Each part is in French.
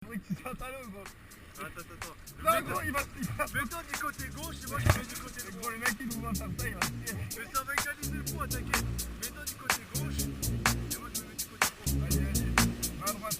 Qui saute à l'eau, gros. Attends. Non, gros, il va. Mets-toi du côté gauche et moi je mets du côté droit. Gros, le mec qui nous voit faire ça, il va se tirer. Mais ça va égaliser le poids, t'inquiète. Mets-toi du côté gauche et moi je me mets du côté droit. Vas-y. Va à droite.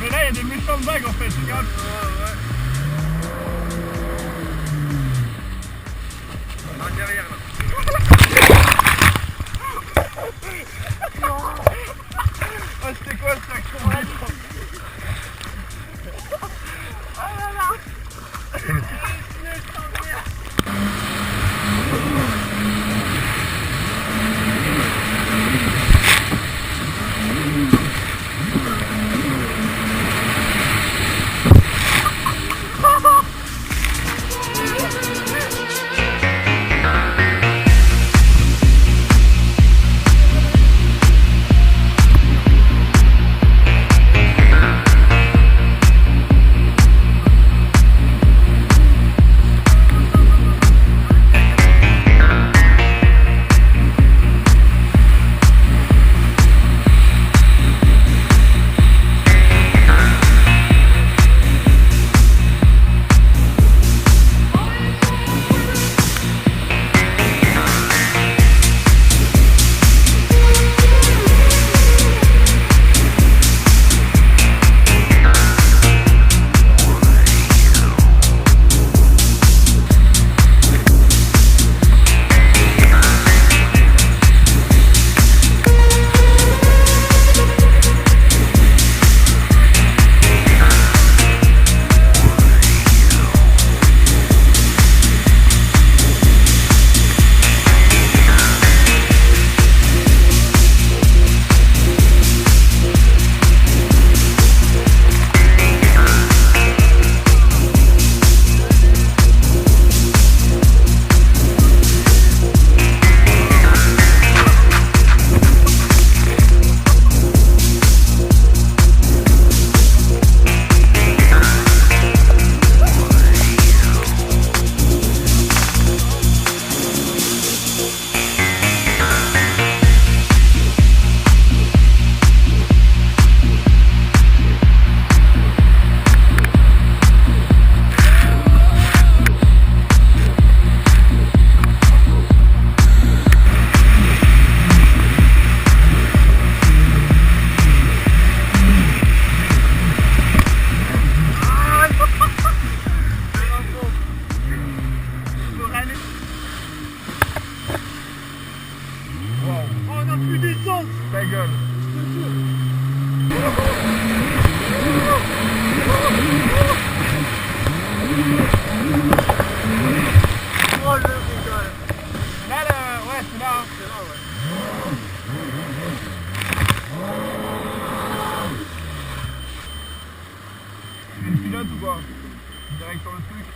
Il y a des méchantes vagues en fait, regarde. Ah, derrière là. Ah, c'était quoi ce action? Oh là là. On a plus d'essence. Ta gueule. Oh le rigole. Là, ouais, c'est là. C'est là, ouais. Tu fais une pilote ou quoi? Direct sur le truc.